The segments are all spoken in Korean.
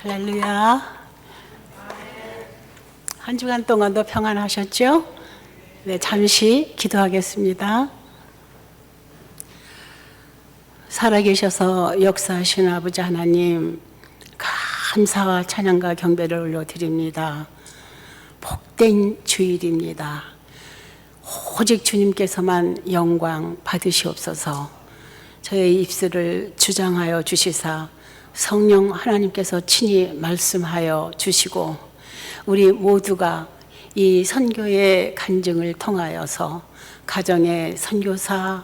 할렐루야. 한 주간 동안도 평안하셨죠? 네, 잠시 기도하겠습니다. 살아계셔서 역사하신 아버지 하나님, 감사와 찬양과 경배를 올려드립니다. 복된 주일입니다. 오직 주님께서만 영광 받으시옵소서. 저의 입술을 주장하여 주시사 성령 하나님께서 친히 말씀하여 주시고 우리 모두가 이 선교의 간증을 통하여서 가정의 선교사,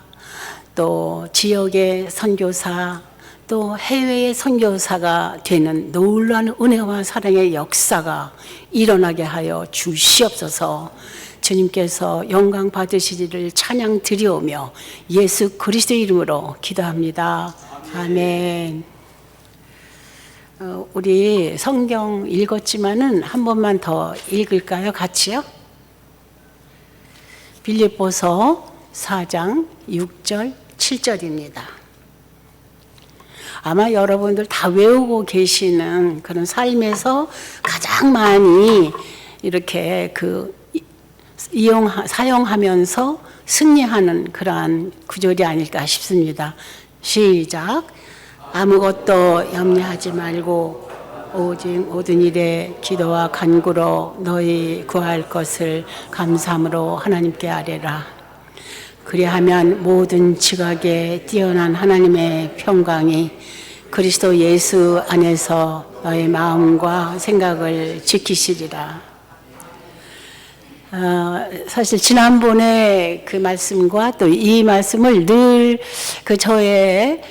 또 지역의 선교사, 또 해외의 선교사가 되는 놀라운 은혜와 사랑의 역사가 일어나게 하여 주시옵소서. 주님께서 영광 받으시기를 찬양 드리오며 예수 그리스도의 이름으로 기도합니다. 아멘. 우리 성경 읽었지만은 한 번만 더 읽을까요? 같이요? 빌립보서 4장 6절 7절입니다. 아마 여러분들 다 외우고 계시는 그런 삶에서 가장 많이 이렇게 사용하면서 승리하는 그러한 구절이 아닐까 싶습니다. 시작. 아무것도 염려하지 말고 오직 모든 일에 기도와 간구로 너희 구할 것을 감사함으로 하나님께 아뢰라. 그리하면 모든 지각에 뛰어난 하나님의 평강이 그리스도 예수 안에서 너희 마음과 생각을 지키시리라. 사실 지난번에 그 말씀과 또 이 말씀을 늘 저의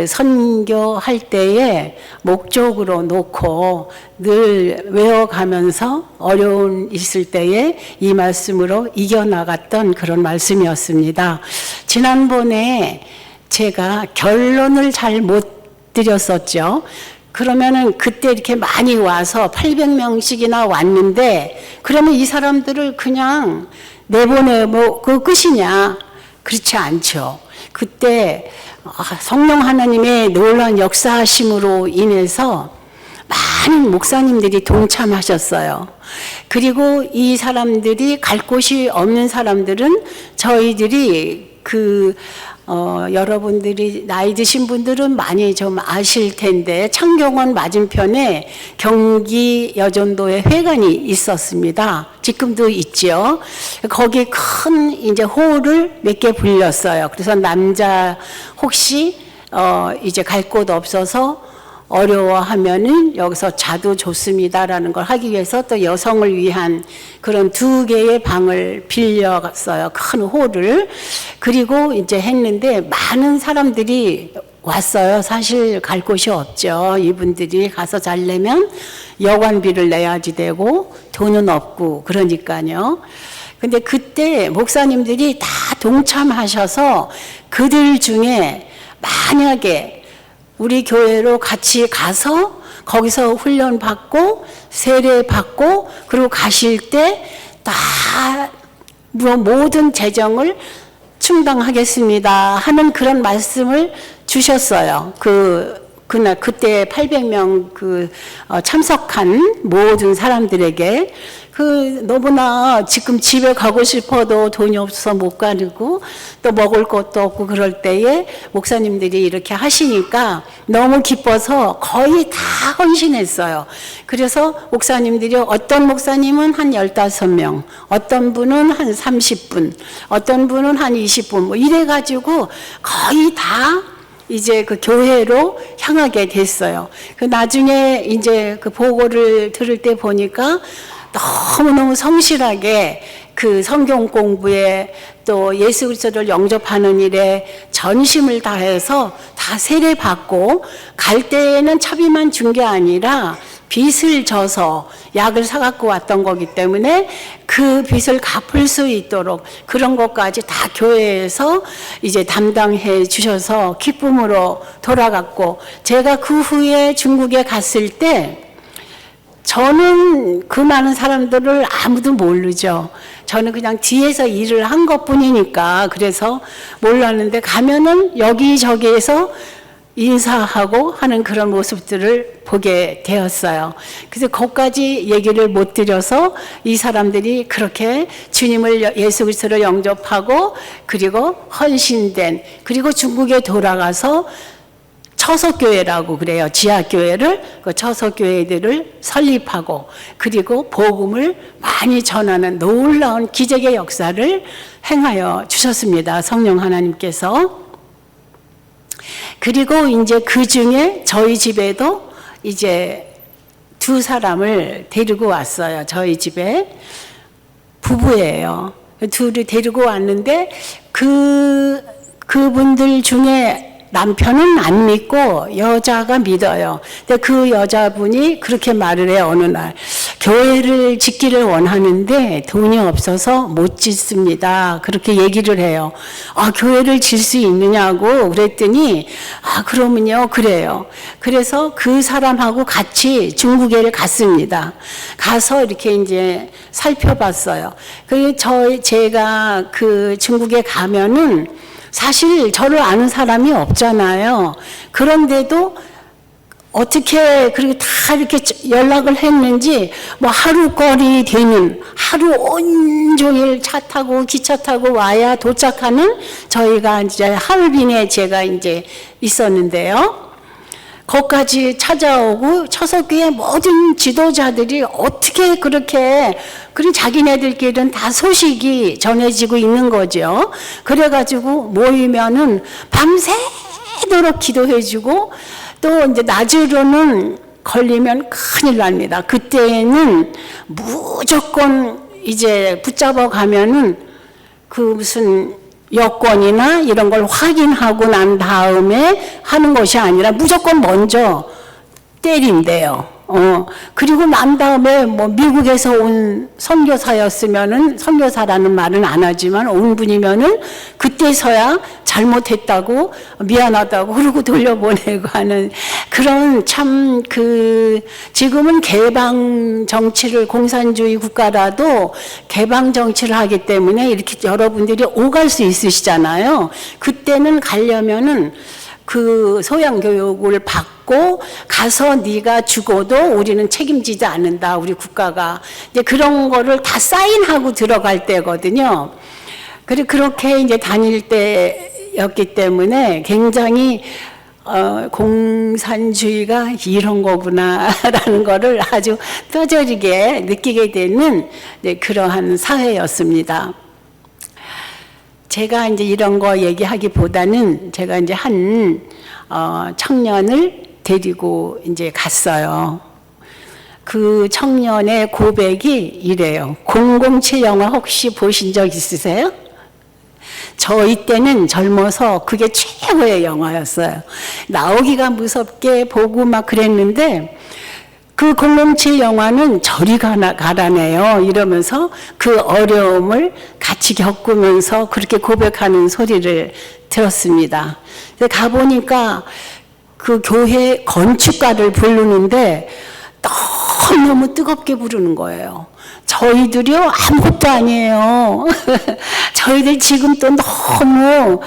선교할 때에 목적으로 놓고 늘 외워가면서 어려움 있을 때에 이 말씀으로 이겨나갔던 그런 말씀이었습니다. 지난번에 제가 결론을 잘 못 드렸었죠. 그러면은 그때 이렇게 많이 와서 800명씩이나 왔는데 그러면 이 사람들을 그냥 내보내고 그 끝이냐? 그렇지 않죠. 그때 성령 하나님의 놀라운 역사하심으로 인해서 많은 목사님들이 동참하셨어요. 그리고 이 사람들이 갈 곳이 없는 사람들은 저희들이 여러분들이 나이 드신 분들은 많이 좀 아실 텐데 창경원 맞은편에 경기 여전도에 회관이 있었습니다. 지금도 있죠. 거기 큰 이제 홀을 몇 개 불렸어요. 그래서 남자 혹시 이제 갈 곳 없어서 어려워하면은 여기서 자도 좋습니다라는 걸 하기 위해서 또 여성을 위한 그런 2개의 방을 빌려갔어요. 큰 홀을. 그리고 이제 했는데 많은 사람들이 왔어요. 사실 갈 곳이 없죠. 이분들이 가서 자려면 여관비를 내야지 되고 돈은 없고 그러니까요. 근데 그때 목사님들이 다 동참하셔서 그들 중에 만약에 우리 교회로 같이 가서 거기서 훈련 받고 세례 받고 그리고 가실 때 다 모든 재정을 충당하겠습니다 하는 그런 말씀을 주셨어요. 그때 800명 참석한 모든 사람들에게 너무나 지금 집에 가고 싶어도 돈이 없어서 못 가고 또 먹을 것도 없고 그럴 때에 목사님들이 이렇게 하시니까 너무 기뻐서 거의 다 헌신했어요. 그래서 목사님들이 어떤 목사님은 한 15명, 어떤 분은 한 30분, 어떤 분은 한 20분 뭐 이래가지고 거의 다 이제 교회로 향하게 됐어요. 나중에 이제 보고를 들을 때 보니까 너무너무 성실하게 성경 공부에 또 예수 그리스도를 영접하는 일에 전심을 다해서 다 세례 받고 갈 때에는 차비만 준 게 아니라 빚을 져서 약을 사갖고 왔던 거기 때문에 그 빚을 갚을 수 있도록 그런 것까지 다 교회에서 이제 담당해 주셔서 기쁨으로 돌아갔고 제가 그 후에 중국에 갔을 때 저는 그 많은 사람들을 아무도 모르죠. 저는 그냥 뒤에서 일을 한 것뿐이니까 그래서 몰랐는데 가면은 여기저기에서 인사하고 하는 그런 모습들을 보게 되었어요. 그래서 거기까지 얘기를 못 드려서 이 사람들이 그렇게 주님을 예수 그리스도를 영접하고 그리고 헌신된, 그리고 중국에 돌아가서 처석교회라고 그래요. 지하교회를, 그 처석교회들을 설립하고 그리고 복음을 많이 전하는 놀라운 기적의 역사를 행하여 주셨습니다. 성령 하나님께서. 그리고 이제 그 중에 저희 집에도 이제 두 사람을 데리고 왔어요. 저희 집에 부부예요. 둘이 데리고 왔는데 그분들 중에 남편은 안 믿고 여자가 믿어요. 근데 그 여자분이 그렇게 말을 해요. 어느 날 교회를 짓기를 원하는데 돈이 없어서 못 짓습니다. 그렇게 얘기를 해요. 아, 교회를 질 수 있느냐고 그랬더니 그러면요, 그래요. 그래서 그 사람하고 같이 중국에를 갔습니다. 가서 이렇게 이제 살펴봤어요. 제가 그 중국에 가면은 사실 저를 아는 사람이 없잖아요. 그런데도 어떻게 그렇게 다 이렇게 연락을 했는지 뭐 하루 거리 되는, 하루 온종일 차 타고 기차 타고 와야 도착하는, 저희가 이제 하얼빈에 제가 이제 있었는데요. 거기까지 찾아오고 처석교회 모든 지도자들이 어떻게 그렇게, 그런 자기네들끼리는 다 소식이 전해지고 있는 거죠. 그래가지고 모이면은 밤새도록 기도해주고, 또 이제 낮으로는 걸리면 큰일 납니다. 그때는 무조건 이제 붙잡아 가면은 그 무슨 여권이나 이런 걸 확인하고 난 다음에 하는 것이 아니라 무조건 먼저 때린대요. 그리고 난 다음에 뭐 미국에서 온 선교사였으면은, 선교사라는 말은 안 하지만 온 분이면은 그때서야 잘못했다고 미안하다고 그러고 돌려보내고 하는 그런, 참 지금은 개방 정치를, 공산주의 국가라도 개방 정치를 하기 때문에 이렇게 여러분들이 오갈 수 있으시잖아요. 그때는 가려면은 그 소양 교육을 받고 가서 네가 죽어도 우리는 책임지지 않는다, 우리 국가가. 이제 그런 거를 다 사인하고 들어갈 때거든요. 그렇게 이제 다닐 때였기 때문에 굉장히 공산주의가 이런 거구나라는 거를 아주 뼈저리게 느끼게 되는 그러한 사회였습니다. 제가 이제 이런 거 얘기하기보다는 제가 이제 한 청년을 데리고 이제 갔어요. 그 청년의 고백이 이래요. 007 영화 혹시 보신 적 있으세요? 저희 때는 젊어서 그게 최고의 영화였어요. 나오기가 무섭게 보고 막 그랬는데, 그 007 영화는 저리 가라네요 이러면서 그 어려움을 같이 겪으면서 그렇게 고백하는 소리를 들었습니다. 가보니까 그 교회 건축가를 부르는데 너무 뜨겁게 부르는 거예요. 저희들이요, 아무것도 아니에요. 저희들 지금 또 너무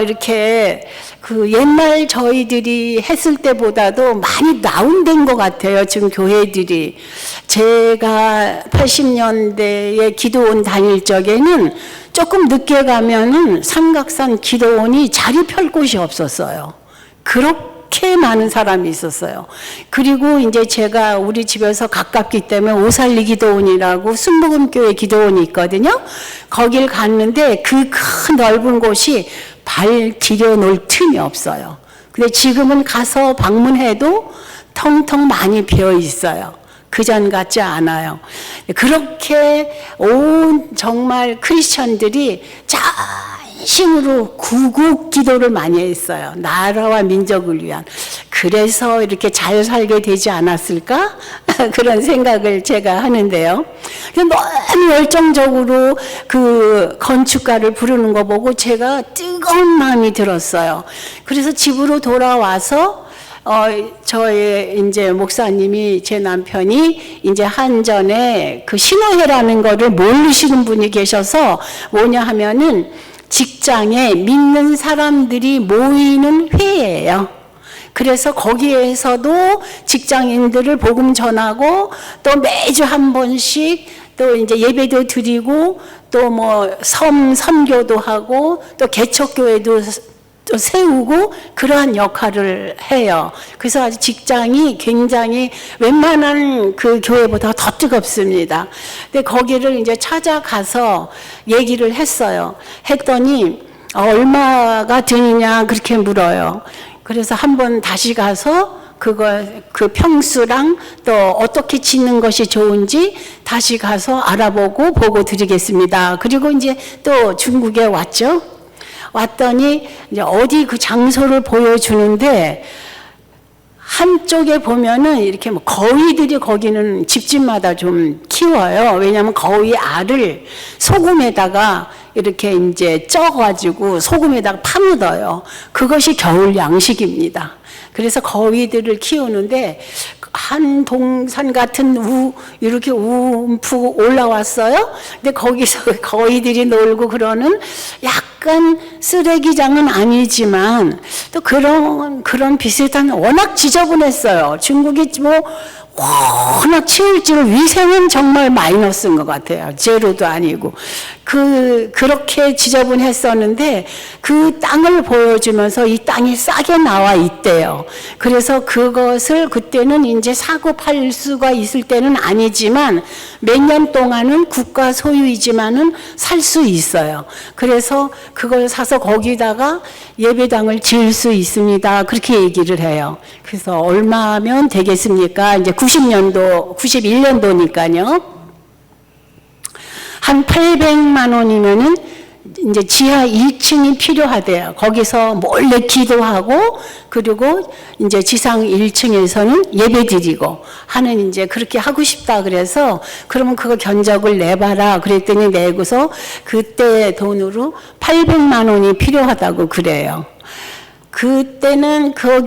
이렇게 그 옛날 저희들이 했을 때보다도 많이 다운된 것 같아요. 지금 교회들이. 제가 80년대에 기도원 다닐 적에는 조금 늦게 가면은 삼각산 기도원이 자리 펼 곳이 없었어요. 그렇게 많은 사람이 있었어요. 그리고 이제 제가 우리 집에서 가깝기 때문에 오살리 기도원이라고 순복음교회 기도원이 있거든요. 거길 갔는데 그 큰 넓은 곳이 발 디뎌 놓을 틈이 없어요. 근데 지금은 가서 방문해도 텅텅 많이 비어 있어요. 그전 같지 않아요. 그렇게 온 정말 크리스천들이 진심으로 구국 기도를 많이 했어요. 나라와 민족을 위한. 그래서 이렇게 잘 살게 되지 않았을까? 그런 생각을 제가 하는데요. 너무 열정적으로 그 건축가를 부르는 거 보고 제가 뜨거운 마음이 들었어요. 그래서 집으로 돌아와서 저의 이제 목사님이, 제 남편이 이제 한전에 그 신호회라는 거를 모르시는 분이 계셔서, 뭐냐 하면은 직장에 믿는 사람들이 모이는 회예요. 그래서 거기에서도 직장인들을 복음 전하고 또 매주 한 번씩 또 이제 예배도 드리고 또 뭐 선교도 하고 또 개척교회도 또 세우고 그러한 역할을 해요. 그래서 아주 직장이 굉장히 웬만한 그 교회보다 더 뜨겁습니다. 근데 거기를 이제 찾아가서 얘기를 했어요. 했더니 얼마가 드느냐 그렇게 물어요. 그래서 한번 다시 가서 그 평수랑 또 어떻게 짓는 것이 좋은지 다시 가서 알아보고 보고 드리겠습니다. 그리고 이제 또 중국에 왔죠. 왔더니 이제 어디 그 장소를 보여주는데 한쪽에 보면은 이렇게 뭐 거위들이 거기는 집집마다 좀 키워요. 왜냐하면 거위 알을 소금에다가 이렇게 이제 쪄가지고 소금에다가 파묻어요. 그것이 겨울 양식입니다. 그래서 거위들을 키우는데 한 동산 같은 이렇게 움푹 올라왔어요. 근데 거기서 거위들이 놀고 그러는 약간 쓰레기장은 아니지만 또 그런 비슷한 워낙 지저분했어요. 중국이 뭐 워낙 치울지를 위생은 정말 마이너스인 것 같아요. 제로도 아니고. 그렇게 지저분했었는데 그 땅을 보여주면서 이 땅이 싸게 나와 있대요. 그래서 그것을 그때는 이제 사고 팔 수가 있을 때는 아니지만 몇 년 동안은 국가 소유이지만은 살 수 있어요. 그래서 그걸 사서 거기다가 예배당을 지을 수 있습니다. 그렇게 얘기를 해요. 그래서 얼마면 되겠습니까? 이제 91년도니까요. 한 800만 원이면은 이제 지하 2층이 필요하대요. 거기서 몰래 기도하고 그리고 이제 지상 1층에서는 예배드리고 하는 이제 그렇게 하고 싶다 그래서 그러면 그거 견적을 내봐라 그랬더니 내고서 그때 돈으로 800만 원이 필요하다고 그래요. 그때는 그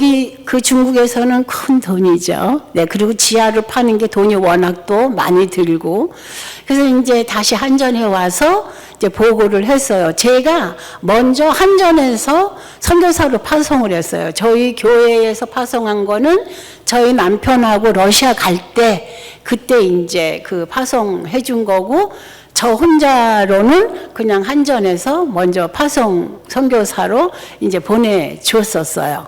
중국에서는 큰 돈이죠. 네, 그리고 지하를 파는 게 돈이 워낙 또 많이 들고. 그래서 이제 다시 한전에 와서 이제 보고를 했어요. 제가 먼저 한전에서 선교사로 파송을 했어요. 저희 교회에서 파송한 거는 저희 남편하고 러시아 갈 때 그때 이제 그 파송해 준 거고 저 혼자로는 그냥 한전에서 먼저 파송 선교사로 이제 보내주었었어요.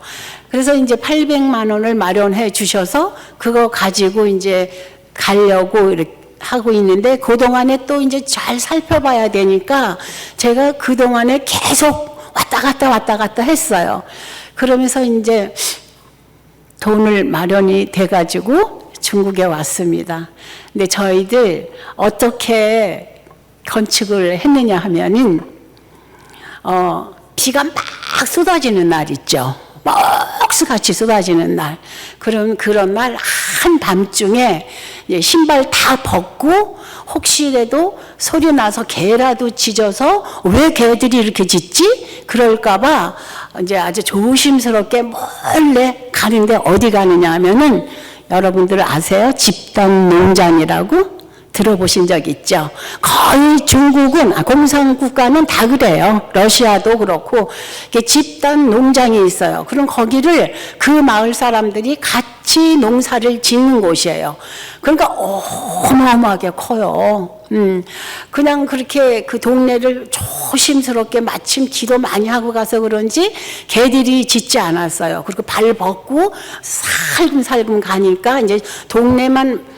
그래서 이제 800만 원을 마련해 주셔서 그거 가지고 이제 가려고 이렇게 하고 있는데 그동안에 또 이제 잘 살펴봐야 되니까 제가 그동안에 계속 왔다 갔다 했어요. 그러면서 이제 돈을 마련이 돼가지고 중국에 왔습니다. 근데 저희들 어떻게 건축을 했느냐 하면은 비가 막 쏟아지는 날 있죠. 먹수같이 쏟아지는 날. 그런 날 한밤중에 신발 다 벗고 혹시라도 소리 나서 개라도 짖어서 왜 개들이 이렇게 짖지? 그럴까봐 이제 아주 조심스럽게 몰래 가는데 어디 가느냐 하면은 여러분들 아세요? 집단 농장이라고? 들어보신 적 있죠? 거의 중국은 공산국가는 다 그래요. 러시아도 그렇고 집단 농장이 있어요. 그럼 거기를 그 마을 사람들이 같이 농사를 짓는 곳이에요. 그러니까 어마어마하게 커요. 그냥 그렇게 그 동네를 조심스럽게 마침 기도 많이 하고 가서 그런지 개들이 짖지 않았어요. 그리고 발 벗고 살금살금 가니까 이제 동네만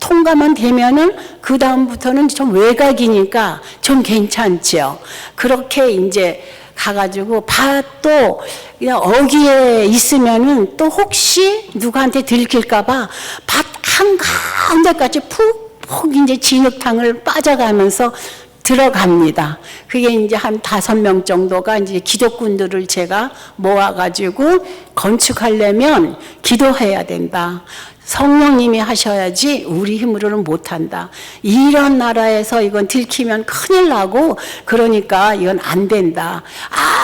통과만 되면은 그 다음부터는 좀 외곽이니까 좀 괜찮죠. 그렇게 이제 가가지고 밭도 그냥 어귀에 있으면은 또 혹시 누구한테 들킬까봐 밭 한가운데까지 푹 이제 진흙탕을 빠져가면서 들어갑니다. 그게 이제 한 5명 정도가 이제 기독군들을 제가 모아가지고 건축하려면 기도해야 된다. 성령님이 하셔야지 우리 힘으로는 못한다. 이런 나라에서 이건 들키면 큰일 나고 그러니까 이건 안 된다.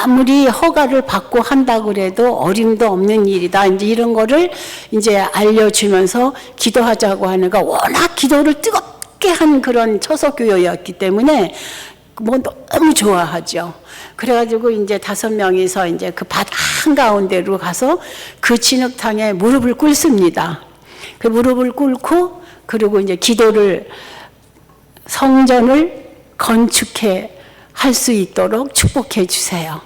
아무리 허가를 받고 한다고 그래도 어림도 없는 일이다. 이제 이런 거를 이제 알려주면서 기도하자고 하는가 워낙 기도를 뜨겁게 한 그런 처소교회였기 때문에 뭐 너무 좋아하죠. 그래가지고 이제 5명이서 이제 그 밭 한가운데로 가서 그 진흙탕에 무릎을 꿇습니다. 그 무릎을 꿇고 그리고 이제 기도를 성전을 건축해 할 수 있도록 축복해 주세요.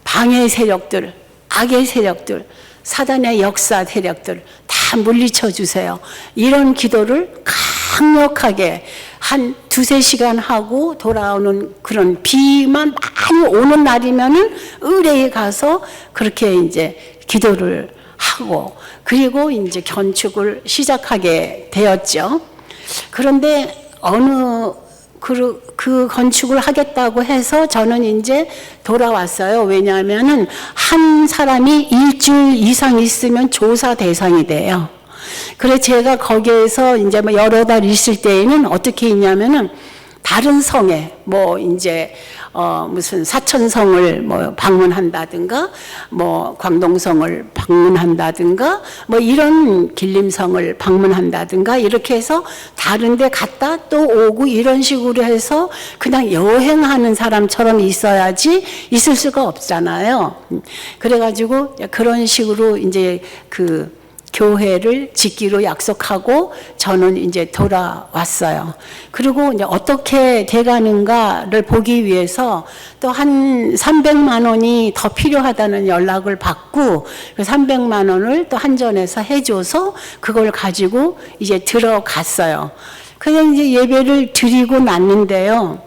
방해 세력들, 악의 세력들, 사단의 역사 세력들 다 물리쳐 주세요. 이런 기도를 강력하게 한 2-3시간 하고 돌아오는 그런 비만 많이 오는 날이면은 의뢰에 가서 그렇게 이제 기도를 하고 그리고 이제 건축을 시작하게 되었죠. 그런데 어느 그 건축을 하겠다고 해서 저는 이제 돌아왔어요. 왜냐하면은 한 사람이 일주일 이상 있으면 조사 대상이 돼요. 그래 제가 거기에서 이제 뭐 여러 달 있을 때에는 어떻게 했냐면은 다른 성에 뭐 이제 무슨 사천성을 뭐 방문한다든가 뭐 광동성을 방문한다든가 뭐 이런 길림성을 방문한다든가 이렇게 해서 다른 데 갔다 또 오고 이런 식으로 해서 그냥 여행하는 사람처럼 있어야지 있을 수가 없잖아요. 그래가지고 그런 식으로 이제 그 교회를 짓기로 약속하고 저는 이제 돌아왔어요. 그리고 이제 어떻게 돼가는가를 보기 위해서 또 한 300만 원이 더 필요하다는 연락을 받고 그 300만 원을 또 한전에서 해줘서 그걸 가지고 이제 들어갔어요. 그냥 이제 예배를 드리고 났는데요.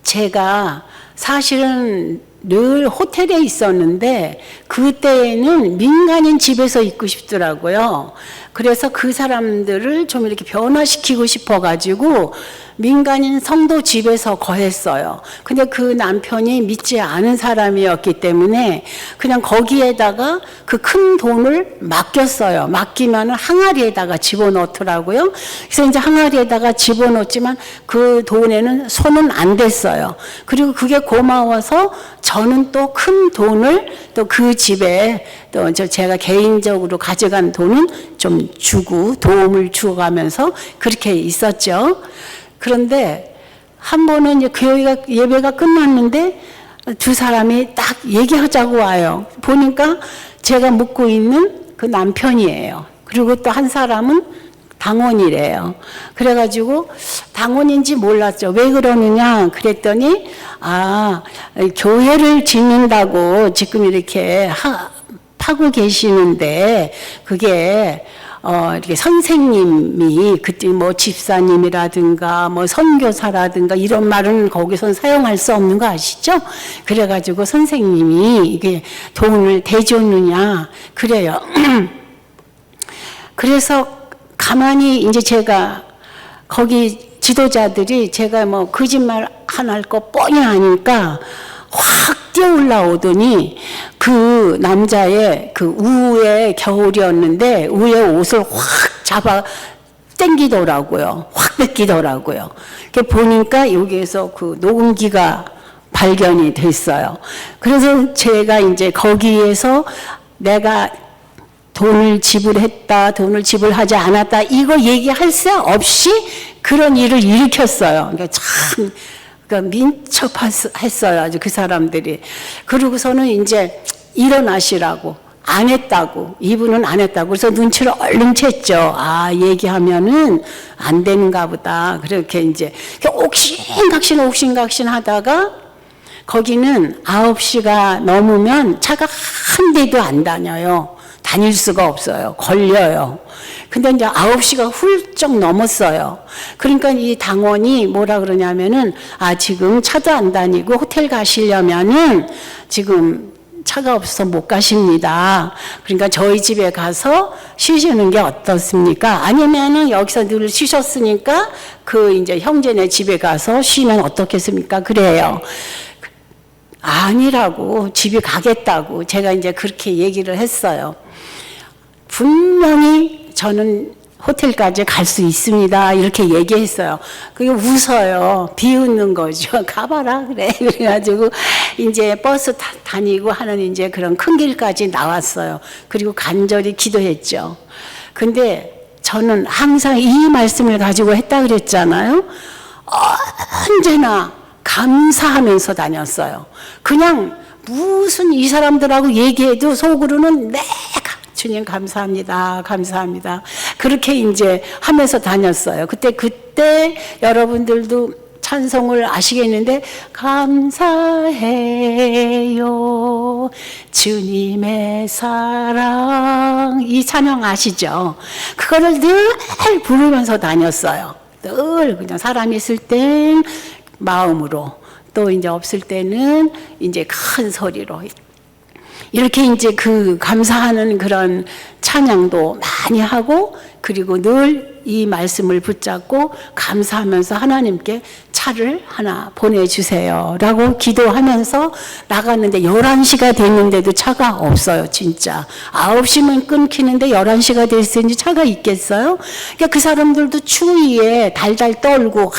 제가 사실은 늘 호텔에 있었는데 그때에는 민간인 집에서 있고 싶더라고요. 그래서 그 사람들을 좀 이렇게 변화시키고 싶어가지고 민간인 성도 집에서 거했어요. 근데 그 남편이 믿지 않은 사람이었기 때문에 그냥 거기에다가 그 큰 돈을 맡겼어요. 맡기면 항아리에다가 집어넣더라고요. 그래서 이제 항아리에다가 집어넣지만 그 돈에는 손은 안 댔어요. 그리고 그게 고마워서 저는 또 큰 돈을 또 그 집에 또 제가 개인적으로 가져간 돈은 좀 주고 도움을 주어가면서 그렇게 있었죠. 그런데 한 번은 이제 교회가 예배가 끝났는데 두 사람이 딱 얘기하자고 와요. 보니까 제가 묻고 있는 그 남편이에요. 그리고 또 한 사람은 당원이래요. 그래가지고 당원인지 몰랐죠. 왜 그러느냐 그랬더니 교회를 짓는다고 지금 이렇게 하고 계시는데 그게 이렇게 선생님이 그때 뭐 집사님이라든가 뭐 선교사라든가 이런 말은 거기선 사용할 수 없는 거 아시죠? 그래가지고 선생님이 이게 돈을 대줬느냐 그래요. 그래서 가만히 이제 제가 거기 지도자들이 제가 뭐 거짓말 안 할 거 뻔히 아니까 확 뛰어 올라오더니 그 남자의 그 우에 겨울이었는데 우에 옷을 확 잡아 당기더라고요. 확 뺏기더라고요. 보니까 여기에서 그 녹음기가 발견이 됐어요. 그래서 제가 이제 거기에서 내가 돈을 지불했다, 돈을 지불하지 않았다, 이거 얘기할 새 없이 그런 일을 일으켰어요. 그러니까 참, 민첩했어요. 아주 그 사람들이. 그러고서는 이제 일어나시라고. 안 했다고. 이분은 안 했다고. 그래서 눈치를 얼른 챘죠. 얘기하면은 안 되는가 보다. 그렇게 이제 옥신각신 하다가 거기는 9시가 넘으면 차가 한 대도 안 다녀요. 다닐 수가 없어요. 걸려요. 근데 이제 9시가 훌쩍 넘었어요. 그러니까 이 당원이 뭐라 그러냐면은 지금 차도 안 다니고 호텔 가시려면은 지금 차가 없어서 못 가십니다. 그러니까 저희 집에 가서 쉬시는 게 어떻습니까? 아니면은 여기서 늘 쉬셨으니까 그 이제 형제네 집에 가서 쉬면 어떻겠습니까? 그래요. 아니라고, 집에 가겠다고 제가 이제 그렇게 얘기를 했어요. 분명히 저는 호텔까지 갈 수 있습니다. 이렇게 얘기했어요. 그게 웃어요. 비웃는 거죠. 가봐라 그래. 그래가지고 이제 버스 다니고 하는 이제 그런 큰 길까지 나왔어요. 그리고 간절히 기도했죠. 근데 저는 항상 이 말씀을 가지고 했다 그랬잖아요. 언제나 감사하면서 다녔어요. 그냥 무슨 이 사람들하고 얘기해도 속으로는 내가 주님 감사합니다. 감사합니다. 그렇게 이제 하면서 다녔어요. 그때 여러분들도 찬송을 아시겠는데 감사해요 주님의 사랑 이 찬양 아시죠? 그거를 늘 부르면서 다녔어요. 늘 그냥 사람이 있을 땐 마음으로 또 이제 없을 때는 이제 큰 소리로 이렇게 이제 그 감사하는 그런 찬양도 많이 하고 그리고 늘 이 말씀을 붙잡고 감사하면서 하나님께 차를 하나 보내주세요 라고 기도하면서 나갔는데 11시가 됐는데도 차가 없어요. 진짜 9시면 끊기는데 11시가 됐으니 차가 있겠어요? 그러니까 그 사람들도 추위에 달달 떨고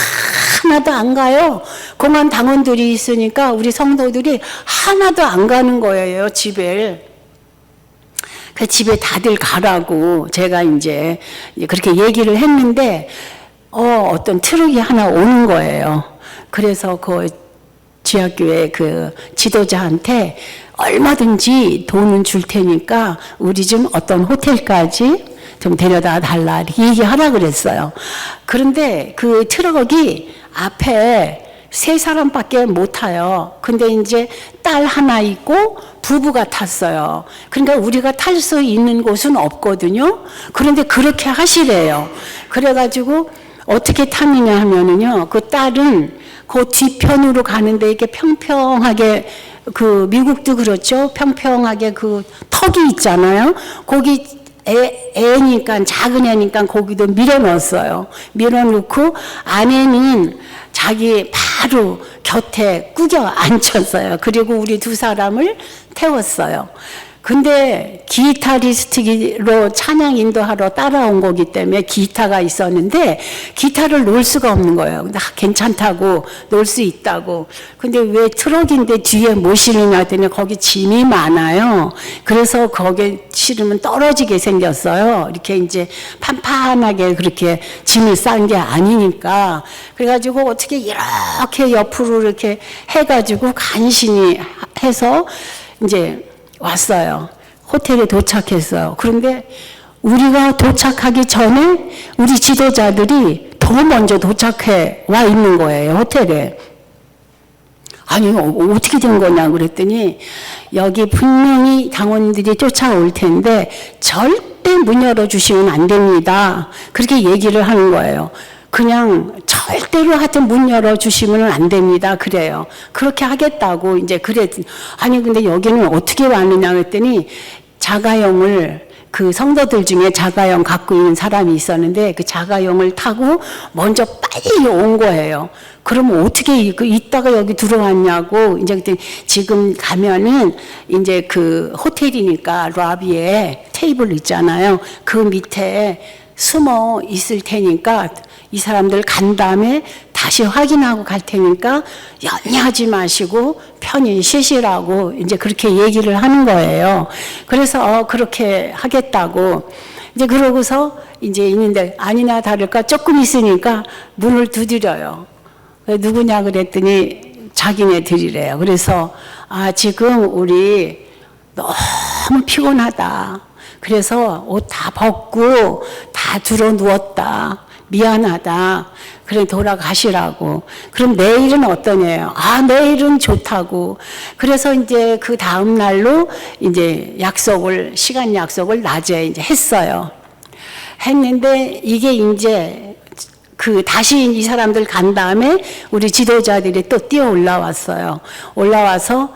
하나도 안 가요. 공안 당원들이 있으니까 우리 성도들이 하나도 안 가는 거예요. 집에 다들 가라고 제가 이제 그렇게 얘기를 했는데 어떤 트럭이 하나 오는 거예요. 그래서 그 지하교회 그 지도자한테 얼마든지 돈은 줄 테니까 우리 좀 어떤 호텔까지 좀 데려다 달라 이렇게 얘기하라 그랬어요. 그런데 그 트럭이 앞에 3사람밖에 못 타요. 근데 이제 딸 하나 있고 부부가 탔어요. 그러니까 우리가 탈 수 있는 곳은 없거든요. 그런데 그렇게 하시래요. 그래가지고 어떻게 타느냐 하면은요, 그 딸은 그 뒤편으로 가는데 이렇게 평평하게 그 미국도 그렇죠. 평평하게 그 턱이 있잖아요. 거기 애니까 작은 애니까 거기도 밀어 넣었어요. 밀어 넣고 안에는 자기 바로 곁에 꾸겨 앉혔어요. 그리고 우리 2사람을 태웠어요. 근데 기타리스트로 찬양 인도하러 따라온 거기 때문에 기타가 있었는데 기타를 놓을 수가 없는 거예요. 근데 괜찮다고 놓을 수 있다고. 근데 왜 트럭인데 뒤에 못 실으냐 했더니 거기 짐이 많아요. 그래서 거기에 실으면 떨어지게 생겼어요. 이렇게 이제 판판하게 그렇게 짐을 싼 게 아니니까. 그래가지고 어떻게 이렇게 옆으로 이렇게 해가지고 간신히 해서 이제 왔어요. 호텔에 도착했어요. 그런데 우리가 도착하기 전에 우리 지도자들이 더 먼저 도착해 와 있는 거예요. 호텔에. 아니 어떻게 된 거냐 그랬더니 여기 분명히 당원들이 쫓아올 텐데 절대 문 열어주시면 안 됩니다. 그렇게 얘기를 하는 거예요. 그냥 절대로 하여튼 문 열어주시면 안 됩니다. 그래요. 그렇게 하겠다고 이제 그랬더니 아니 근데 여기는 어떻게 왔느냐 그랬더니 자가용을 그 성도들 중에 자가용 갖고 있는 사람이 있었는데 그 자가용을 타고 먼저 빨리 온 거예요. 그러면 어떻게 이따가 여기 들어왔냐고 이제 그때 지금 가면은 이제 그 호텔이니까 로비에 테이블 있잖아요. 그 밑에 숨어 있을 테니까 이 사람들 간 다음에 다시 확인하고 갈 테니까 염려하지 마시고 편히 쉬시라고 이제 그렇게 얘기를 하는 거예요. 그래서 그렇게 하겠다고 이제 그러고서 이제 있는데 아니나 다를까 조금 있으니까 문을 두드려요. 누구냐 그랬더니 자기네들이래요. 그래서 지금 우리 너무 피곤하다. 그래서 옷 다 벗고 다 들어 누웠다. 미안하다. 그래 돌아가시라고. 그럼 내일은 어떠냐요? 내일은 좋다고. 그래서 이제 그 다음 날로 이제 시간 약속을 낮에 이제 했어요. 했는데 이게 이제 다시 이 사람들 간 다음에 우리 지도자들이 또 뛰어 올라왔어요. 올라와서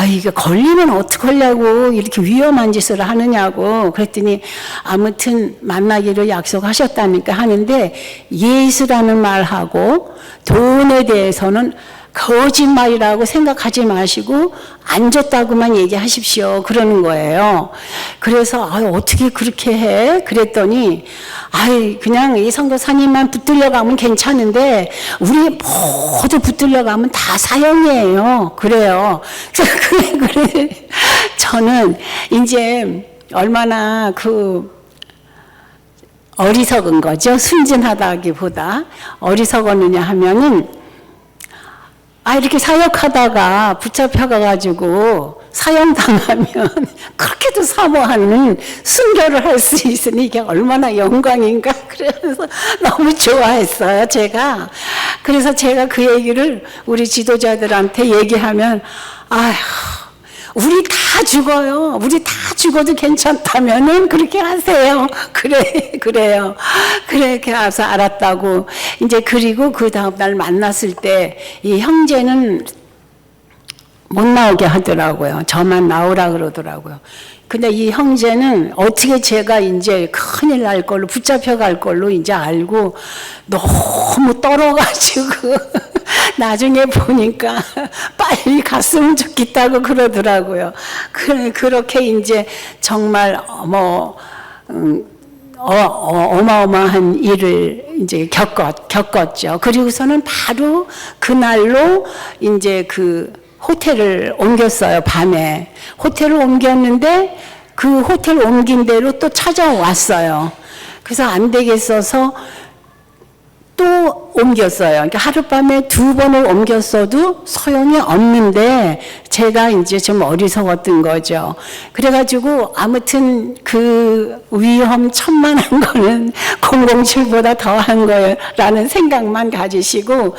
이게 걸리면 어떡하려고 이렇게 위험한 짓을 하느냐고 그랬더니 아무튼 만나기로 약속하셨다니까 하는데 예수라는 말하고 돈에 대해서는 거짓말이라고 생각하지 마시고 안 줬다고만 얘기하십시오 그러는 거예요. 그래서 어떻게 그렇게 해? 그랬더니 그냥 이 선교사님만 붙들려 가면 괜찮은데 우리 모두 붙들려 가면 다 사형이에요. 그래요. 그래. 저는 이제 얼마나 어리석은 거죠. 순진하다기보다 어리석었느냐 하면은 이렇게 사역하다가 붙잡혀가가지고 사형당하면 그렇게도 사모하는 순교를 할 수 있으니 이게 얼마나 영광인가. 그래서 너무 좋아했어요, 제가. 그래서 제가 그 얘기를 우리 지도자들한테 얘기하면, 우리 다 죽어요. 우리 다 죽어도 괜찮다면은 그렇게 하세요. 그래요. 그렇게 해서 알았다고. 이제 그리고 그 다음날 만났을 때 이 형제는 못 나오게 하더라고요. 저만 나오라 그러더라고요. 근데 이 형제는 어떻게 제가 이제 큰일 날 걸로 붙잡혀 갈 걸로 이제 알고 너무 떨어가지고 나중에 보니까 빨리 갔으면 좋겠다고 그러더라고요. 그렇게 이제 정말 어마어마한 일을 이제 겪었죠. 그리고서는 바로 그날로 이제 그 호텔을 옮겼어요, 밤에. 호텔을 옮겼는데 그 호텔 옮긴 대로 또 찾아왔어요. 그래서 안 되겠어서 또 옮겼어요. 그러니까 하룻밤에 2번을 옮겼어도 소용이 없는데 제가 이제 좀 어리석었던 거죠. 그래가지고 아무튼 그 위험 천만한 거는 007보다 더한 거라는 생각만 가지시고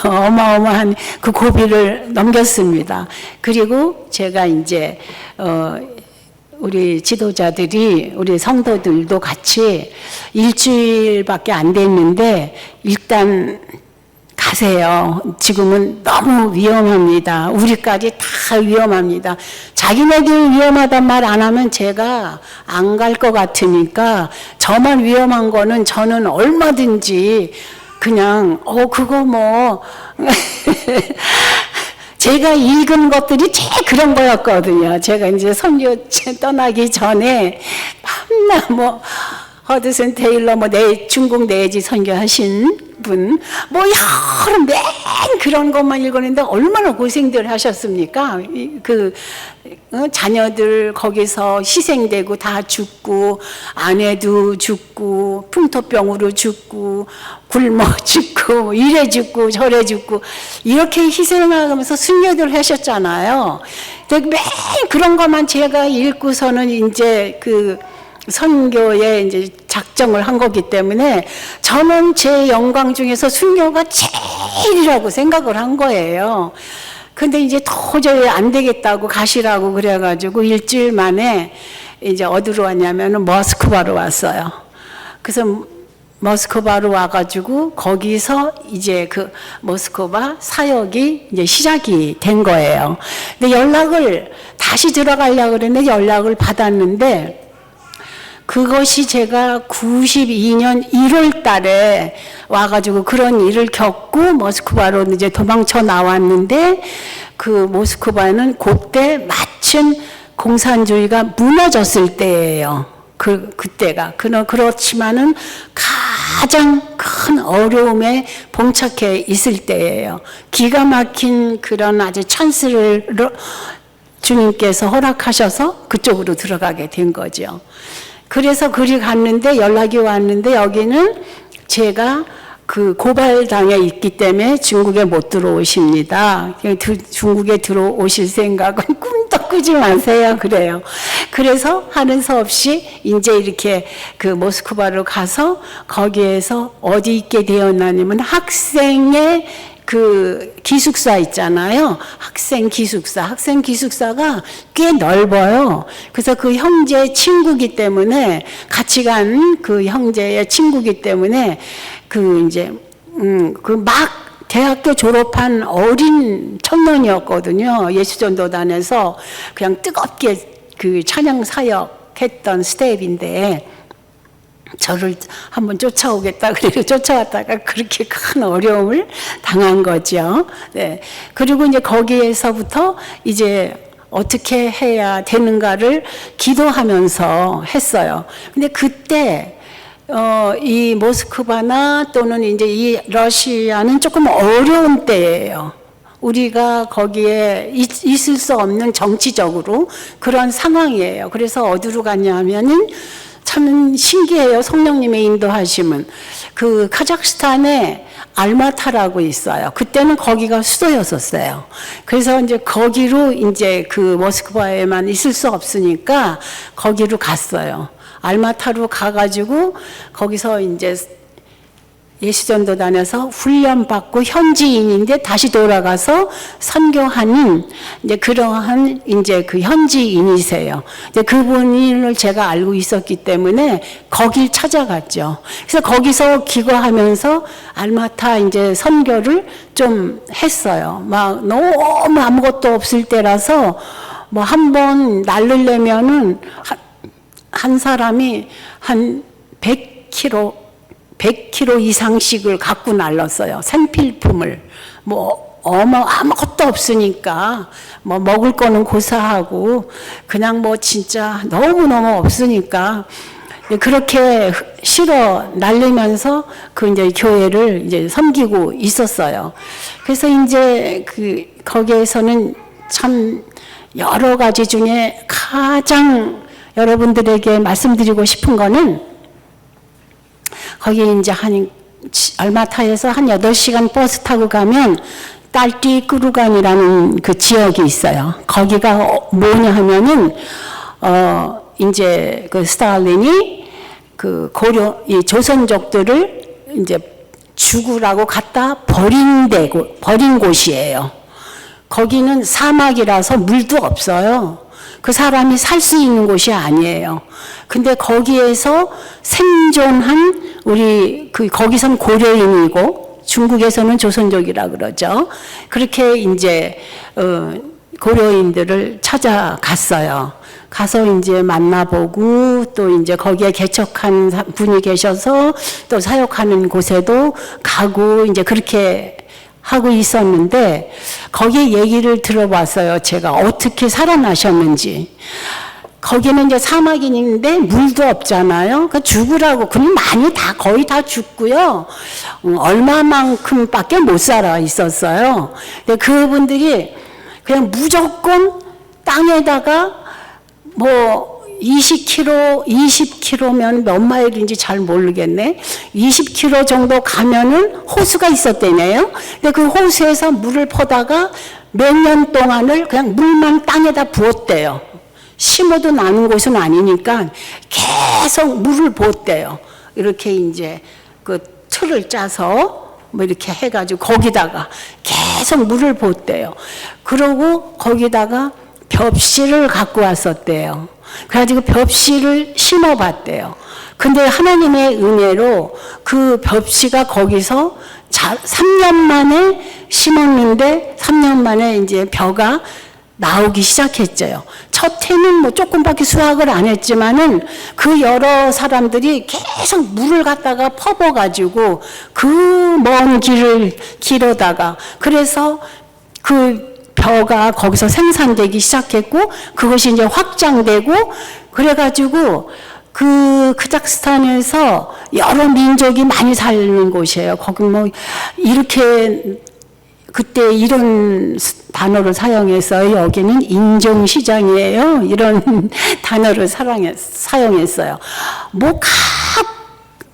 어마어마한 그 고비를 넘겼습니다. 그리고 제가 이제 우리 지도자들이 우리 성도들도 같이 일주일밖에 안 됐는데 일단 가세요. 지금은 너무 위험합니다. 우리까지 다 위험합니다. 자기네들 위험하단 말 안 하면 제가 안 갈 것 같으니까 저만 위험한 거는 저는 얼마든지 그냥 그거 뭐 제가 읽은 것들이 제일 그런 거였거든요. 제가 이제 선교 떠나기 전에 밤낮 허드슨 테일러 중국 내지 선교하신 분 여러 맨 그런 것만 읽었는데 얼마나 고생들 하셨습니까? 자녀들 거기서 희생되고 다 죽고 아내도 죽고 풍토병으로 죽고 굶어 죽고 이래 죽고 저래 죽고 이렇게 희생하면서 순교들 하셨잖아요. 맨 그런 것만 제가 읽고서는 이제 그 선교에 이제 작정을 한 거기 때문에 저는 제 영광 중에서 순교가 제일이라고 생각을 한 거예요. 근데 이제 도저히 안 되겠다고 가시라고 그래가지고 일주일 만에 이제 어디로 왔냐면은 모스크바로 왔어요. 그래서 모스크바로 와가지고 거기서 이제 그 모스크바 사역이 이제 시작이 된 거예요. 근데 연락을 다시 들어가려고 그랬는데 연락을 받았는데 그것이 제가 92년 1월 달에 와가지고 그런 일을 겪고 모스크바로 이제 도망쳐 나왔는데 그 모스크바는 그때 마침 공산주의가 무너졌을 때예요. 그때가. 그렇지만은 가장 큰 어려움에 봉착해 있을 때예요. 기가 막힌 그런 아주 찬스를 주님께서 허락하셔서 그쪽으로 들어가게 된 거죠. 그래서 그리 갔는데 연락이 왔는데 여기는 제가 그 고발당해 있기 때문에 중국에 못 들어오십니다. 중국에 들어오실 생각은 꿈도 꾸지 마세요. 그래요. 그래서 하는 수 없이 이제 이렇게 그 모스크바로 가서 거기에서 어디 있게 되었나냐면 학생의 그 기숙사 있잖아요. 학생 기숙사가 꽤 넓어요. 그래서 그 형제 친구기 때문에 같이 간 그 형제의 친구기 때문에 그 이제 그 막 대학교 졸업한 어린 청년이었거든요. 예수전도단에서 그냥 뜨겁게 그 찬양 사역했던 스텝인데 저를 한번 쫓아오겠다 그래서 쫓아왔다가 그렇게 큰 어려움을 당한 거죠. 네. 그리고 이제 거기에서부터 이제 어떻게 해야 되는가를 기도하면서 했어요. 근데 그때 이 모스크바나 또는 이제 이 러시아는 조금 어려운 때예요. 우리가 거기에 있을 수 없는 정치적으로 그런 상황이에요. 그래서 어디로 갔냐면은 참 신기해요. 성령님의 인도하심은. 그 카자흐스탄에 알마타라고 있어요. 그때는 거기가 수도였었어요. 그래서 이제 거기로 이제 그 모스크바에만 있을 수 없으니까 거기로 갔어요. 알마타로 가가지고 거기서 이제 예수전도단에서 훈련받고 현지인인데 다시 돌아가서 선교하는 이제 그러한 이제 그 현지인이세요. 이제 그분을 제가 알고 있었기 때문에 거길 찾아갔죠. 그래서 거기서 기거하면서 알마타 이제 선교를 좀 했어요. 막 너무 아무것도 없을 때라서 뭐 한 번 날르려면은 한 사람이 한 100kg 이상씩을 갖고 날랐어요. 생필품을. 뭐, 아무것도 없으니까, 뭐, 먹을 거는 고사하고, 그냥 뭐, 진짜 너무너무 없으니까, 그렇게 실어 날리면서 그 이제 교회를 이제 섬기고 있었어요. 그래서 이제 거기에서는 참 여러 가지 중에 가장 여러분들에게 말씀드리고 싶은 거는 거기 이제 알마타에서 한 8시간 버스 타고 가면 딸띠꾸루간이라는 그 지역이 있어요. 거기가 뭐냐 하면은, 이제 그 스탈린이 그 이 조선족들을 이제 죽으라고 갖다 버린 곳이에요. 거기는 사막이라서 물도 없어요. 그 사람이 살 수 있는 곳이 아니에요. 근데 거기에서 생존한 거기선 고려인이고 중국에서는 조선족이라 그러죠. 그렇게 이제 고려인들을 찾아갔어요. 가서 이제 만나보고 또 이제 거기에 개척한 분이 계셔서 또 사역하는 곳에도 가고 이제 그렇게 하고 있었는데 거기에 얘기를 들어봤어요. 제가 어떻게 살아나셨는지. 거기는 이제 사막인데 물도 없잖아요. 그 죽으라고 그냥 거의 다 죽고요. 얼마만큼밖에 못 살아 있었어요. 근데 그분들이 그냥 무조건 땅에다가 뭐 20km면 몇 마일인지 잘 모르겠네. 20km 정도 가면은 호수가 있었대네요. 근데 그 호수에서 물을 퍼다가 몇 년 동안을 그냥 물만 땅에다 부었대요. 심어도 나는 곳은 아니니까 계속 물을 부었대요. 이렇게 이제 그 틀을 짜서 뭐 이렇게 해가지고 거기다가 계속 물을 부었대요. 그러고 거기다가 벽씨를 갖고 왔었대요. 그래가지고 벽씨를 심어봤대요. 근데 하나님의 은혜로 그 벽씨가 거기서 3년 만에 심었는데 3년 만에 이제 벼가 나오기 시작했죠. 첫 해는 뭐 조금밖에 수확을 안 했지만은 그 여러 사람들이 계속 물을 갖다가 퍼부어가지고 그 먼 길을 길어다가 그래서 그 벼가 거기서 생산되기 시작했고 그것이 이제 확장되고 그래가지고 그 카자흐스탄에서 여러 민족이 많이 사는 곳이에요. 거기 뭐 이렇게 그때 이런 단어를 사용해서 여기는 인종시장이에요. 이런 단어를 사용했어요. 뭐 각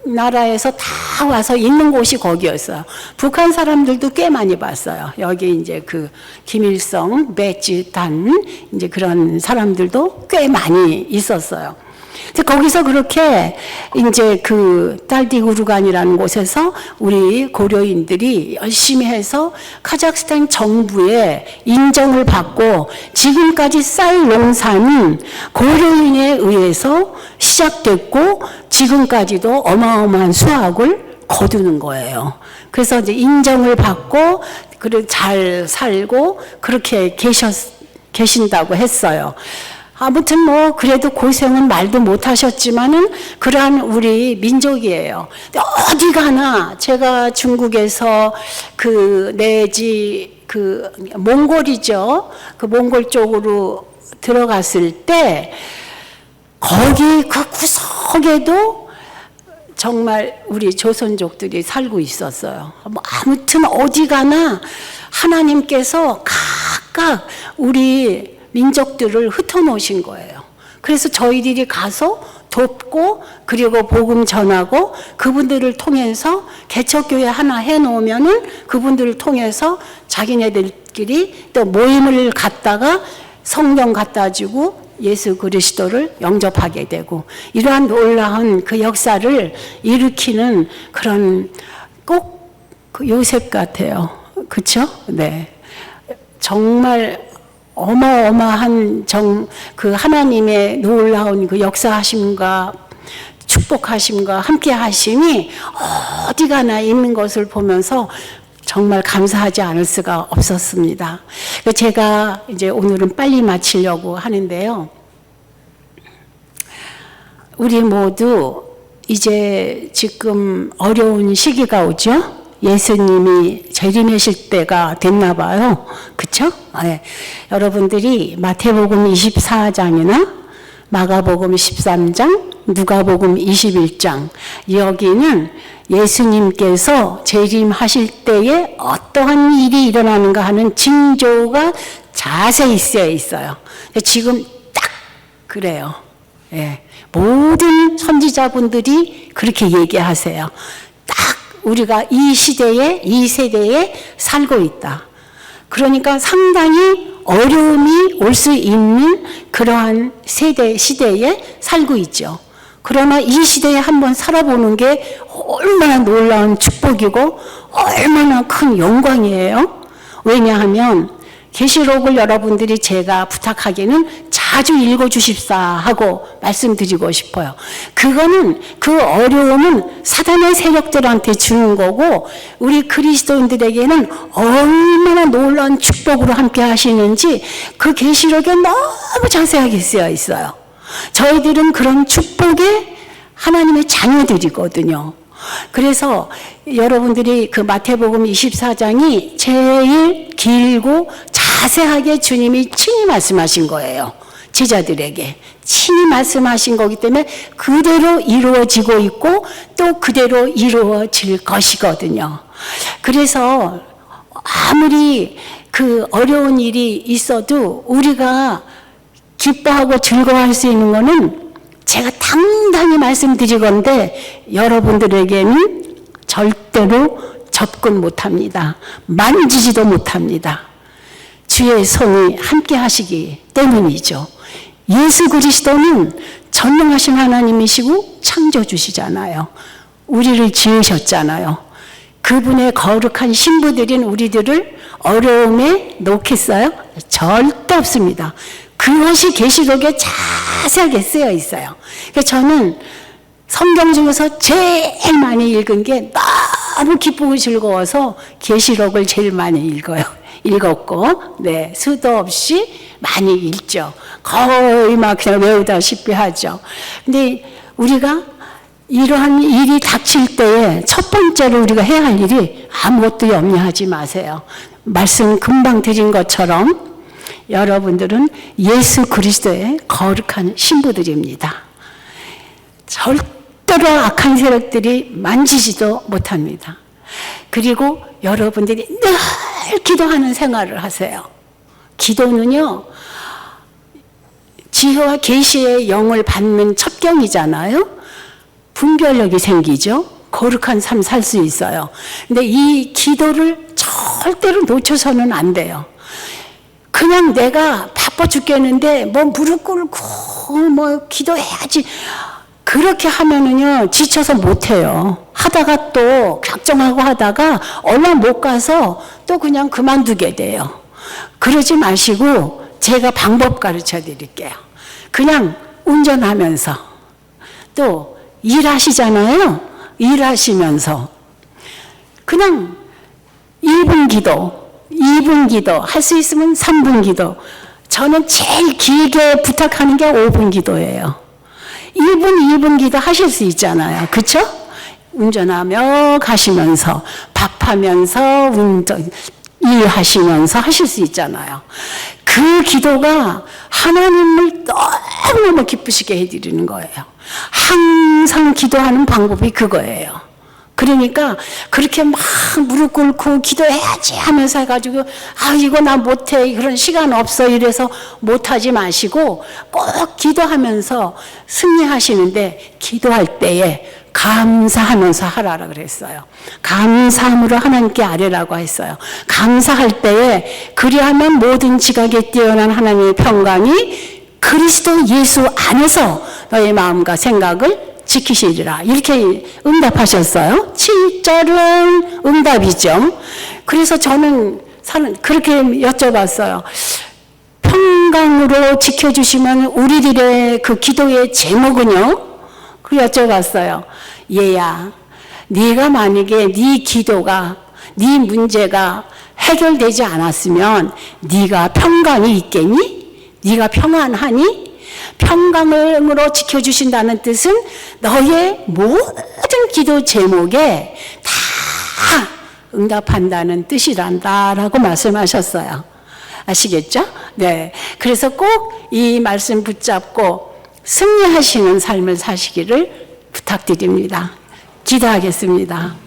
나라에서 다 와서 있는 곳이 거기였어요. 북한 사람들도 꽤 많이 봤어요. 여기 이제 그 김일성, 배지단 이제 그런 사람들도 꽤 많이 있었어요. 거기서 그렇게 이제 그 딸띠구르간이라는 곳에서 우리 고려인들이 열심히 해서 카자흐스탄 정부의 인정을 받고 지금까지 쌀 농사는 고려인에 의해서 시작됐고 지금까지도 어마어마한 수확을 거두는 거예요. 그래서 이제 인정을 받고 그래 잘 살고 그렇게 계신다고 했어요. 아무튼 뭐 그래도 고생은 말도 못 하셨지만은 그러한 우리 민족이에요. 어디 가나 제가 중국에서 내지 몽골이죠. 그 몽골 쪽으로 들어갔을 때 거기 그 구석에도 정말 우리 조선족들이 살고 있었어요. 뭐 아무튼 어디 가나 하나님께서 각각 우리 민족들을 흩어놓으신 거예요. 그래서 저희들이 가서 돕고 그리고 복음 전하고 그분들을 통해서 개척교회 하나 해놓으면은 그분들을 통해서 자기네들끼리 또 모임을 갖다가 성경 갖다 주고 예수 그리스도를 영접하게 되고 이러한 놀라운 그 역사를 일으키는 그런 꼭 그 요셉 같아요. 그렇죠? 네. 정말 어마어마한 그 하나님의 놀라운 그 역사하심과 축복하심과 함께하심이 어디 가나 있는 것을 보면서 정말 감사하지 않을 수가 없었습니다. 제가 이제 오늘은 빨리 마치려고 하는데요. 우리 모두 이제 지금 어려운 시기가 오죠? 예수님이 재림하실 때가 됐나 봐요. 그쵸? 네. 여러분들이 마태복음 24장이나 마가복음 13장, 누가복음 21장 여기는 예수님께서 재림하실 때에 어떠한 일이 일어나는가 하는 징조가 자세히 쓰여 있어요. 지금 딱 그래요. 예. 모든 선지자분들이 그렇게 얘기하세요. 딱 우리가 이 시대에, 이 세대에 살고 있다. 그러니까 상당히 어려움이 올 수 있는 그러한 시대에 살고 있죠. 그러나 이 시대에 한번 살아보는 게 얼마나 놀라운 축복이고 얼마나 큰 영광이에요. 왜냐하면 계시록을 여러분들이 제가 부탁하기는 자주 읽어주십사 하고 말씀드리고 싶어요. 그거는 그 어려움은 사단의 세력들한테 주는 거고 우리 그리스도인들에게는 얼마나 놀라운 축복으로 함께 하시는지 그 계시록에 너무 자세하게 쓰여 있어요. 저희들은 그런 축복의 하나님의 자녀들이거든요. 그래서 여러분들이 그 마태복음 24장이 제일 길고 자세하게 주님이 친히 말씀하신 거예요. 제자들에게 친히 말씀하신 거기 때문에 그대로 이루어지고 있고 또 그대로 이루어질 것이거든요. 그래서 아무리 그 어려운 일이 있어도 우리가 기뻐하고 즐거워할 수 있는 거는 제가 당당히 말씀드리건데 여러분들에게는 절대로 접근 못합니다. 만지지도 못합니다. 주의 손이 함께 하시기 때문이죠. 예수 그리스도는 전능하신 하나님이시고 창조주시잖아요. 우리를 지으셨잖아요. 그분의 거룩한 신부들인 우리들을 어려움에 놓겠어요? 절대 없습니다. 그것이 계시록에 자세하게 쓰여 있어요. 그래서 저는 성경 중에서 제일 많이 읽은 게 너무 기쁘고 즐거워서 계시록을 제일 많이 읽었고, 네, 수도 없이 많이 읽죠. 거의 막 그냥 외우다시피 하죠. 근데 우리가 이러한 일이 닥칠 때에 첫 번째로 우리가 해야 할 일이 아무것도 염려하지 마세요. 말씀 금방 드린 것처럼 여러분들은 예수 그리스도의 거룩한 신부들입니다. 절대로 악한 세력들이 만지지도 못합니다. 그리고 여러분들이 늘 기도하는 생활을 하세요. 기도는요, 지혜와 계시의 영을 받는 첩경이잖아요. 분별력이 생기죠. 거룩한 삶 살 수 있어요. 근데 이 기도를 절대로 놓쳐서는 안 돼요. 그냥 내가 바빠 죽겠는데 뭐 무릎 꿇고 뭐 기도해야지 그렇게 하면은요 지쳐서 못해요. 하다가 또 작정하고 하다가 얼마 못 가서 또 그냥 그만두게 돼요. 그러지 마시고 제가 방법 가르쳐 드릴게요. 그냥 운전하면서 또 일하시잖아요. 일하시면서 그냥 1분 기도 2분 기도, 할 수 있으면 3분 기도. 저는 제일 길게 부탁하는 게 5분 기도예요. 1분, 2분 기도 하실 수 있잖아요. 그쵸? 운전하며 가시면서, 밥하면서, 일하시면서 하실 수 있잖아요. 그 기도가 하나님을 너무너무 기쁘시게 해드리는 거예요. 항상 기도하는 방법이 그거예요. 그러니까 그렇게 막 무릎 꿇고 기도해야지 하면서 해가지고 이거 나 못해 그런 시간 없어 이래서 못하지 마시고 꼭 기도하면서 승리하시는데 기도할 때에 감사하면서 하라라 그랬어요. 감사함으로 하나님께 아뢰라고 했어요. 감사할 때에 그리하면 모든 지각에 뛰어난 하나님의 평강이 그리스도 예수 안에서 너의 마음과 생각을 지키시리라. 이렇게 응답하셨어요. 7절은 응답이죠. 그래서 저는 그렇게 여쭤봤어요. 평강으로 지켜주시면 우리들의 그 기도의 제목은요? 그 여쭤봤어요. 얘야, 네가 만약에 네 기도가, 네 문제가 해결되지 않았으면 네가 평강이 있겠니? 네가 평안하니? 평강으로 지켜주신다는 뜻은 너의 모든 기도 제목에 다 응답한다는 뜻이란다라고 말씀하셨어요. 아시겠죠? 네. 그래서 꼭 이 말씀 붙잡고 승리하시는 삶을 사시기를 부탁드립니다. 기도하겠습니다.